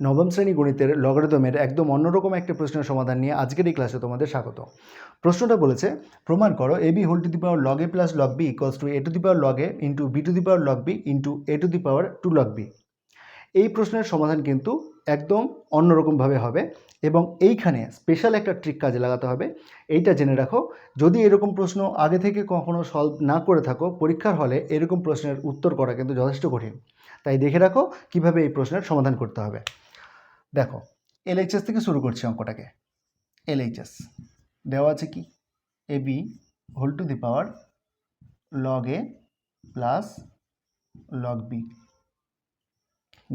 নবম শ্রেণী গণিতের লগারিদমের একদম অন্যরকম একটা প্রশ্নের সমাধান নিয়ে আজকের এই ক্লাসে তোমাদের স্বাগত। প্রশ্নটা বলেছে, প্রমাণ করো ab whole to the power log a plus log b equals to a to the power log a into b to the power log b into a to the power 2 log b। এই প্রশ্নের সমাধান কিন্তু একদম অন্যরকমভাবে হবে এবং এইখানে special একটা ট্রিক কাজে লাগাতে হবে। এইটা জেনে রাখো, যদি এরকম প্রশ্ন আগে থেকে কখনো সলভ না করে থাকো, পরীক্ষার হলে এরকম প্রশ্নের উত্তর করা কিন্তু যথেষ্ট কঠিন। তাই দেখে রাখো কিভাবে এই প্রশ্নের সমাধান করতে হবে। দেখো, এলএইচএস থেকে শুরু করছি অঙ্কটাকে। এলএইচএস দেওয়া আছে কি, a b whole to the power log a plus log b.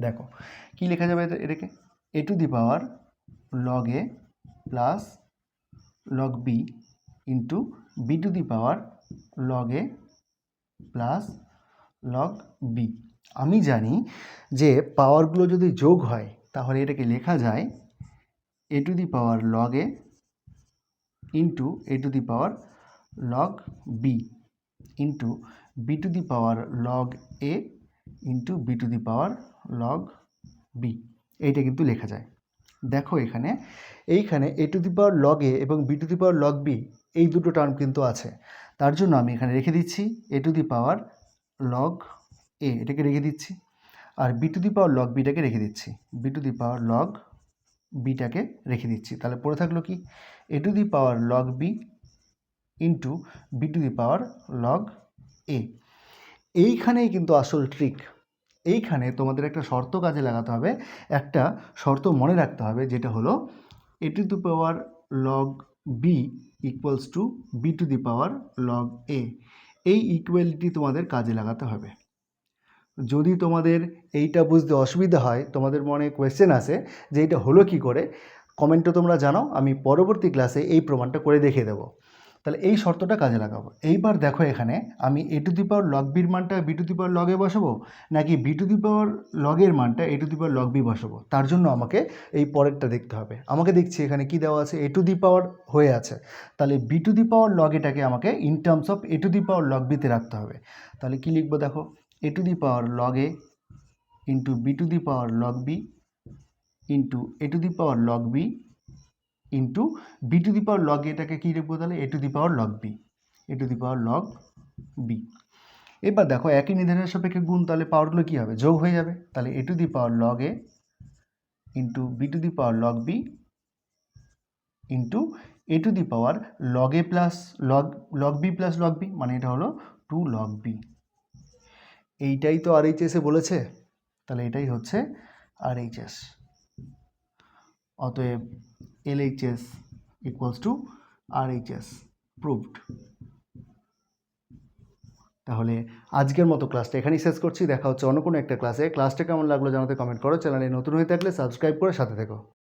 দেখো কি লেখা যাবে এটাকে, a to the power log a plus log b into b to the power log a plus log b. আমি জানি যে পাওয়ারগুলো যদি যোগ হয় তাহলে এটাকে লেখা যায় a to the power log a into a to the power log b into b to the power log a into b to the power log b. এইটা কিন্তু লেখা যায়। দেখো এইখানে এ to the power log a এবং b to the power log b এই দুটো term কিন্তু আছে। তার জন্য আমি এখানে রেখে দিচ্ছি এ টু দি পাওয়ার লগ এ, এটাকে রেখে দিচ্ছি, আর b to the power log বিটাকে রেখে দিচ্ছি, b to the power log বিটাকে রেখে দিচ্ছি। তাহলে পড়ে থাকলো কি, a to the power log b into b to the power log a. এইখানেই কিন্তু আসল ট্রিক। এইখানে তোমাদের একটা শর্ত কাজে লাগাতে হবে, একটা শর্ত মনে রাখতে হবে, যেটা হলো a to the power log b equals to b to the power log a. এই ইকুয়ালিটি তোমাদের কাজে লাগাতে হবে। যদি তোমাদের এইটা বুঝতে অসুবিধা হয়, তোমাদের মনে কোয়েশ্চেন আসে যে এইটা হলো কি করে, কমেন্টে তোমরা জানাও, আমি পরবর্তী ক্লাসে এই প্রমাণটা করে দেখিয়ে দেবো। তাহলে এই শর্তটা কাজে লাগাবো। এইবার দেখো এখানে আমি এ টু দি পাওয়ার লগ বির মানটা b to the power log a বসাবো, নাকি বি টু দি পাওয়ার লগের মানটা a to the power log b বসাবো। তার জন্য আমাকে এই পরেরটা দেখতে হবে। আমাকে দেখছি এখানে কি দেওয়া আছে, এ টু দি পাওয়ার হয়ে আছে, তাহলে b to the power log এটাকে আমাকে in terms of a to the power log বিতে রাখতে হবে। তাহলে কি লিখবো, দেখো a to the power log a into b to the power log b into a to the power log b into b to the power log এটাকে কী লিখবো, তাহলে a to the power log b, a to the power log b. এবার দেখো একই নির্ধারণের সাপেক্ষে গুণ, তাহলে পাওয়ারগুলো কী হবে, যোগ হয়ে যাবে। তাহলে a to the power log a into b to the power log b into a to the power log a plus log b plus log b, মানে এটা হলো 2 লগ বি। এইটাই তো আরএইচএসে বলেছে, তাহলে এটাই হচ্ছে আরএইচএস। অতএব LHS equals to RHS, proved. তাহলে আজকের মতো ক্লাসটা এখানেই শেষ করছি। দেখা হচ্ছে অন্য কোনো একটা ক্লাসে। ক্লাসটা কেমন লাগলো জানাতে কমেন্ট করো। চ্যানেলে নতুন হয়ে থাকলে সাবস্ক্রাইব করে সাথে থেকো।